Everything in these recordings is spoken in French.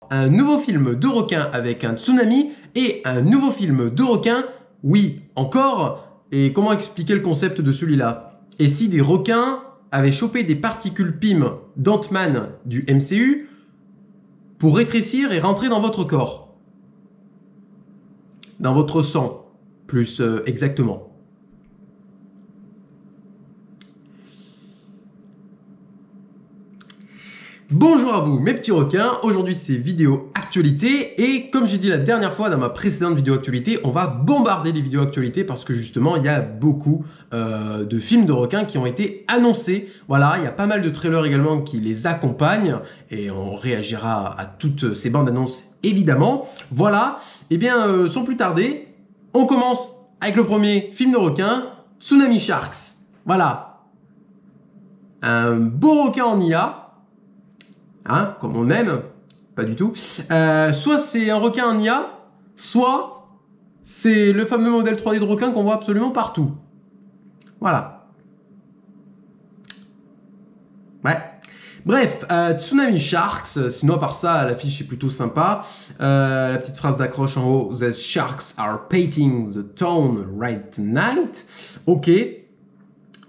Un nouveau film de requin avec un tsunami et un nouveau film de requin, oui, encore. Et comment expliquer le concept de celui-là? Et si des requins avaient chopé des particules PIM d'Ant-Man du MCU pour rétrécir et rentrer dans votre corps? Dans votre sang, plus exactement. Bonjour à vous mes petits requins, aujourd'hui c'est vidéo actualité et comme j'ai dit la dernière fois dans ma précédente vidéo actualité, on va bombarder les vidéos actualité parce que justement il y a beaucoup de films de requins qui ont été annoncés. Voilà, il y a pas mal de trailers également qui les accompagnent et on réagira à toutes ces bandes annonces évidemment. Voilà, et bien sans plus tarder, on commence avec le premier film de requin, Tsunami Sharks. Voilà, un beau requin en IA. Hein, comme on aime, pas du tout. Soit c'est un requin en IA, soit c'est le fameux modèle 3D de requin qu'on voit absolument partout. Voilà. Ouais. Bref, Tsunami Sharks, sinon à part ça, l'affiche est plutôt sympa. La petite phrase d'accroche en haut, The sharks are painting the town right tonight. Ok.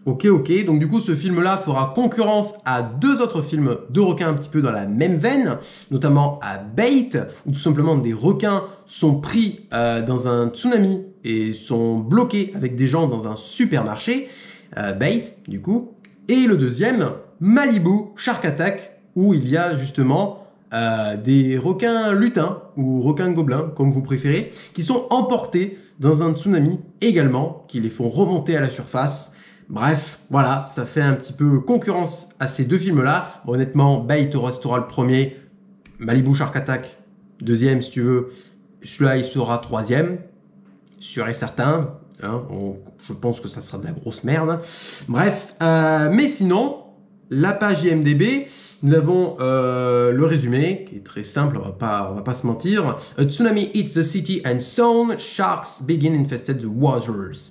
Ok, donc du coup ce film-là fera concurrence à deux autres films de requins un petit peu dans la même veine, notamment à Bait, où tout simplement des requins sont pris dans un tsunami et sont bloqués avec des gens dans un supermarché, Bait du coup, et le deuxième, Malibu Shark Attack, où il y a justement des requins lutins, ou requins gobelins, comme vous préférez, qui sont emportés dans un tsunami également, qui les font remonter à la surface. Bref, voilà, ça fait un petit peu concurrence à ces deux films-là. Bon, honnêtement, Bait restera le premier, Malibu Shark Attack, deuxième si tu veux. Celui-là, il sera troisième, sûr et certain. Hein, je pense que ça sera de la grosse merde. Bref, mais sinon, la page IMDb, nous avons le résumé, qui est très simple, on va pas se mentir. A tsunami hits the city and soon sharks begin infested the waters.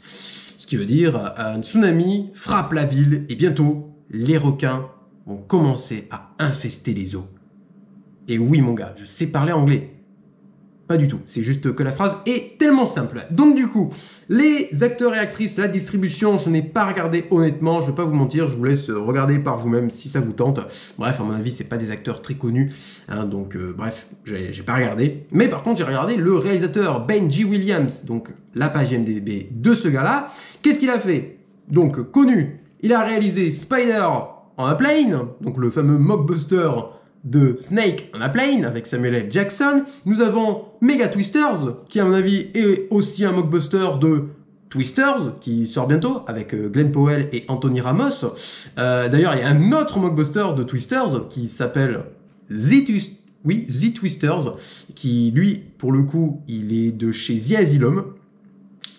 Ce qui veut dire un tsunami frappe la ville et bientôt les requins vont commencer à infester les eaux. Et oui mon gars, je sais parler anglais. Pas du tout, c'est juste que la phrase est tellement simple. Donc du coup, les acteurs et actrices, la distribution, je n'ai pas regardé honnêtement, je ne vais pas vous mentir, je vous laisse regarder par vous-même si ça vous tente. Bref, à mon avis, c'est pas des acteurs très connus, hein, donc bref, j'ai pas regardé. Mais par contre, j'ai regardé le réalisateur Benji Williams, donc la page IMDb de ce gars-là. Qu'est-ce qu'il a fait? Donc connu, il a réalisé Spider on a Plane, donc le fameux mockbuster de Snake on a Plane avec Samuel L. Jackson. Nous avons Mega Twisters, qui à mon avis est aussi un mockbuster de Twisters, qui sort bientôt avec Glenn Powell et Anthony Ramos. D'ailleurs, il y a un autre mockbuster de Twisters qui s'appelle The Twisters, qui lui, pour le coup, il est de chez The Asylum.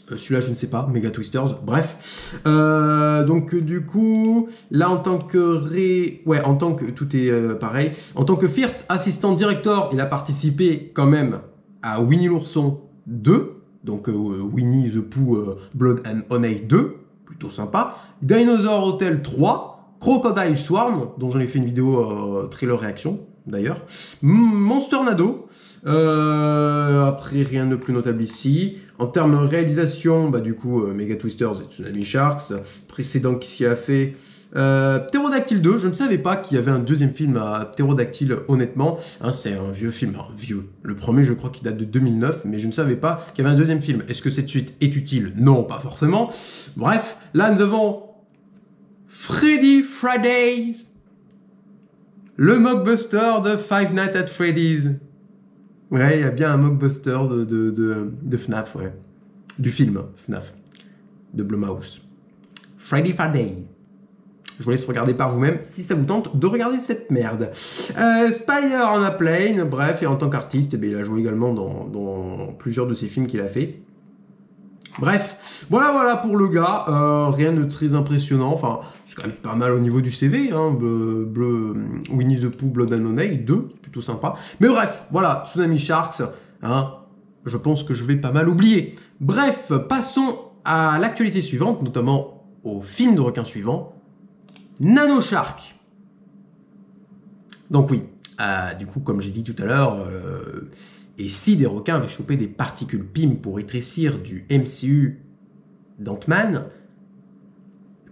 Celui-là, je ne sais pas, Mega Twisters, bref. Donc, du coup, là, en tant que tout est pareil. En tant que Fierce Assistant Director, il a participé quand même à Winnie l'Ourson 2. Donc, Winnie the Pooh Blood and Honey 2. Plutôt sympa. Dinosaur Hotel 3. Crocodile Swarm, dont j'en ai fait une vidéo trailer réaction, d'ailleurs. Monster Nado. Après, rien de plus notable ici. En termes de réalisation, bah, du coup, Mega Twisters et Tsunami Sharks. Précédent, qu'est-ce qu'il a fait? Pterodactyl 2, je ne savais pas qu'il y avait un deuxième film à Pterodactyl, honnêtement. Hein, c'est un vieux film, vieux. Le premier, je crois qu'il date de 2009, mais je ne savais pas qu'il y avait un deuxième film. Est-ce que cette suite est utile? Non, pas forcément. Bref, là, nous avons Freddy Fridays, le mockbuster de Five Nights at Freddy's. Ouais, il y a bien un mockbuster de FNAF, ouais. Du film FNAF, de Blumhouse. Freddy Friday. Je vous laisse regarder par vous-même si ça vous tente de regarder cette merde. Spider on a Plane, bref, et en tant qu'artiste, eh bien, il a joué également dans plusieurs de ses films qu'il a fait. Bref, voilà pour le gars, rien de très impressionnant, enfin, c'est quand même pas mal au niveau du CV, hein, Winnie the Pooh, Blood and Honey, 2, plutôt sympa. Mais bref, voilà, Tsunami Sharks, hein, je pense que je vais pas mal oublier. Bref, passons à l'actualité suivante, notamment au film de requin suivant, Nano Shark. Donc oui, Du coup, comme j'ai dit tout à l'heure, et si des requins avaient chopé des particules PIM pour rétrécir du MCU d'Ant-Man,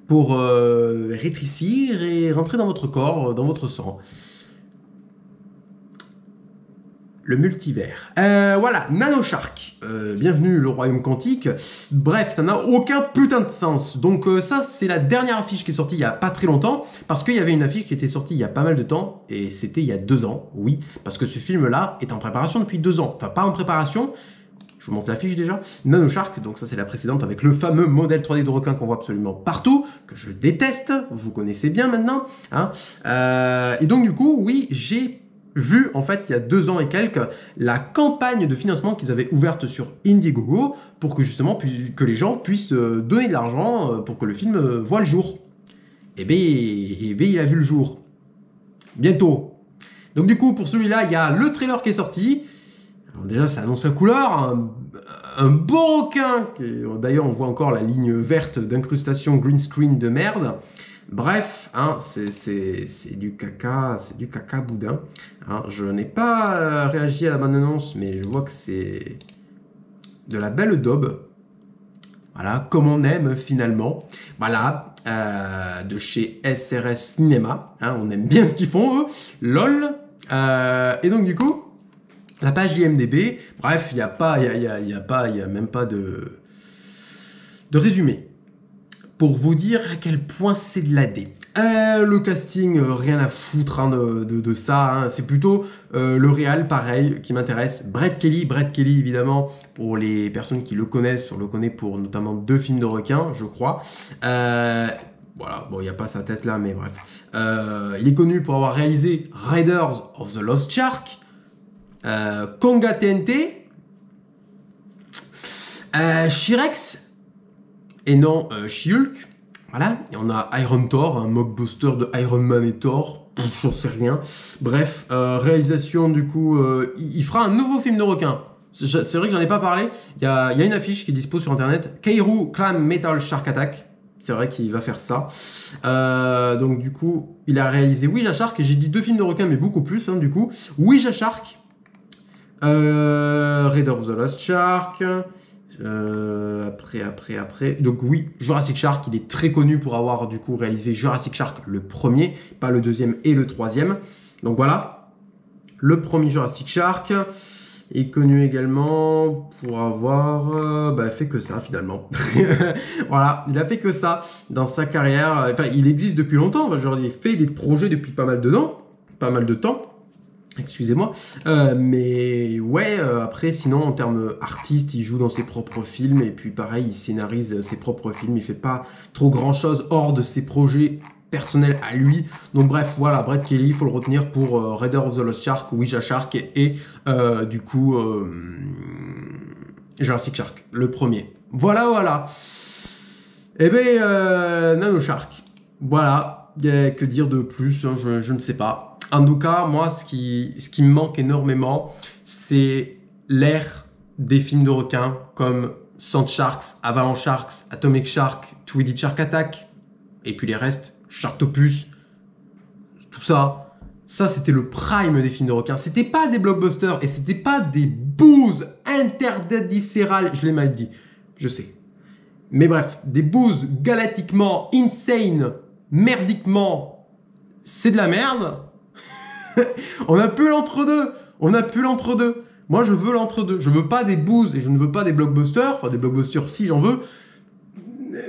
pour rétrécir et rentrer dans votre corps, dans votre sang. Le multivers. Voilà, Nanoshark. Bienvenue le royaume quantique. Bref, ça n'a aucun putain de sens. Donc ça, c'est la dernière affiche qui est sortie il y a pas très longtemps, parce qu'il y avait une affiche qui était sortie il y a pas mal de temps, et c'était il y a 2 ans, oui, parce que ce film-là est en préparation depuis 2 ans. Enfin, pas en préparation, je vous montre l'affiche déjà. Nanoshark, donc ça c'est la précédente, avec le fameux modèle 3D de requin qu'on voit absolument partout, que je déteste, vous connaissez bien maintenant. Hein. Et donc du coup, oui, j'ai vu, en fait, il y a 2 ans et quelques, la campagne de financement qu'ils avaient ouverte sur Indiegogo pour que justement que les gens puissent donner de l'argent pour que le film voit le jour. Et bien, il a vu le jour. Bientôt. Donc du coup, pour celui-là, il y a le trailer qui est sorti. Alors déjà, ça annonce la couleur. Un beau requin. D'ailleurs, on voit encore la ligne verte d'incrustation green screen de merde. Bref, hein, c'est du caca boudin. Hein, je n'ai pas réagi à la bande-annonce, mais je vois que c'est de la belle daube. Voilà, comme on aime finalement. Voilà, de chez SRS Cinéma. Hein, on aime bien ce qu'ils font, eux. LOL. Et donc, du coup, la page IMDb, bref, il n'y a même pas de résumé. Pour vous dire à quel point c'est de la D. Le casting, rien à foutre hein, de ça. Hein. C'est plutôt le réal, pareil, qui m'intéresse. Brett Kelly, évidemment, pour les personnes qui le connaissent, on le connaît pour notamment 2 films de requins, je crois. Voilà, bon, il n'y a pas sa tête là, mais bref. Il est connu pour avoir réalisé Raiders of the Lost Shark, Konga TNT, Shirex, et non She-Hulk. Voilà, et on a Iron Thor, un mockbuster de Iron Man et Thor, j'en sais rien. Bref, réalisation du coup, il fera un nouveau film de requin. C'est vrai que j'en ai pas parlé, il y a une affiche qui est dispo sur internet, Kairo Clam Metal Shark Attack. C'est vrai qu'il va faire ça. Donc du coup, il a réalisé Ouija Shark, et j'ai dit 2 films de requin, mais beaucoup plus hein, du coup. Ouija Shark, Raiders of the Lost Shark, après. Donc oui, Jurassic Shark, il est très connu pour avoir du coup réalisé Jurassic Shark le premier, pas le deuxième et le troisième. Donc voilà, le premier Jurassic Shark est connu également pour avoir fait que ça finalement. Voilà, il a fait que ça dans sa carrière. Enfin, il existe depuis longtemps. Genre, il fait des projets depuis pas mal de temps. Excusez-moi, mais ouais, après, sinon, en termes artistes, il joue dans ses propres films, et puis pareil, il scénarise ses propres films, il fait pas trop grand-chose hors de ses projets personnels à lui. Donc bref, voilà, Brett Kelly, il faut le retenir pour Raiders of the Lost Shark, Ouija Shark, et du coup, Jurassic Shark, le premier. Voilà. Eh ben, Nanoshark, voilà, que dire de plus, hein, je ne sais pas. En tout cas, moi, ce qui me manque énormément, c'est l'ère des films de requins comme Sand Sharks, Avalanche Sharks, Atomic Shark, Tweedy Shark Attack, et puis les restes, Sharktopus, tout ça. Ça, c'était le prime des films de requins. C'était pas des blockbusters et c'était pas des bouses interdiscérales. Je l'ai mal dit, je sais. Mais bref, des bouses galactiquement insane, merdiquement, c'est de la merde. On n'a plus l'entre-deux. Moi, je veux l'entre-deux. Je veux pas des boosts et je ne veux pas des blockbusters. Enfin, des blockbusters, si j'en veux.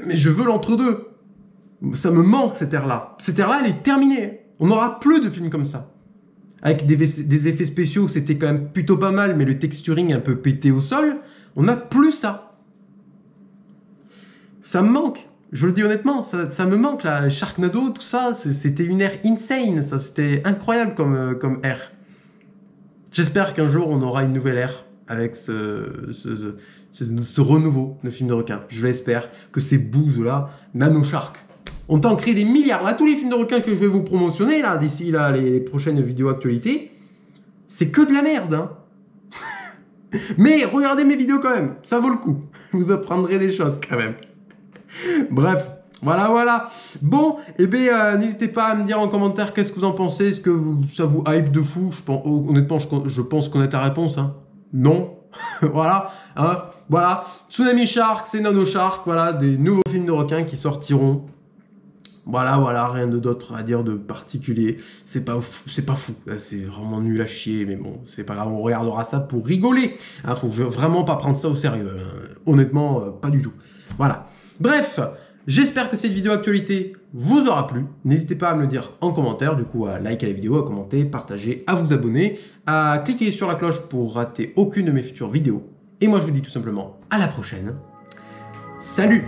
Mais je veux l'entre-deux. Ça me manque, cette ère-là. Cette ère-là, elle est terminée. On n'aura plus de films comme ça. Avec des effets spéciaux, c'était quand même plutôt pas mal, mais le texturing un peu pété au sol. On n'a plus ça. Ça me manque. Je le dis honnêtement, ça me manque là. Sharknado, tout ça, c'était une ère insane. Ça, c'était incroyable comme ère. J'espère qu'un jour on aura une nouvelle ère avec ce renouveau de films de requins. Je l'espère que ces bouses là, Nanoshark, on t'en crée des milliards. Là, tous les films de requins que je vais vous promotionner là d'ici là les prochaines vidéos actualités, c'est que de la merde. Hein. Mais regardez mes vidéos quand même, ça vaut le coup. Vous apprendrez des choses quand même. Bref, Voilà, voilà. Bon, eh bien, n'hésitez pas à me dire en commentaire qu'est-ce que vous en pensez. Est-ce que ça vous hype de fou? Honnêtement, je pense connaître la réponse. Hein. Non. Voilà. Hein. Voilà. Tsunami Shark, c'est Nano Shark. Voilà, des nouveaux films de requins qui sortiront. Voilà, voilà, rien d'autre à dire de particulier. C'est pas fou. C'est vraiment nul à chier, mais bon, c'est pas grave, on regardera ça pour rigoler. Hein, faut vraiment pas prendre ça au sérieux. Hein. Honnêtement, pas du tout. Voilà. Bref, j'espère que cette vidéo actualité vous aura plu. N'hésitez pas à me le dire en commentaire, du coup, à liker la vidéo, à commenter, partager, à vous abonner, à cliquer sur la cloche pour rater aucune de mes futures vidéos. Et moi, je vous dis tout simplement à la prochaine. Salut!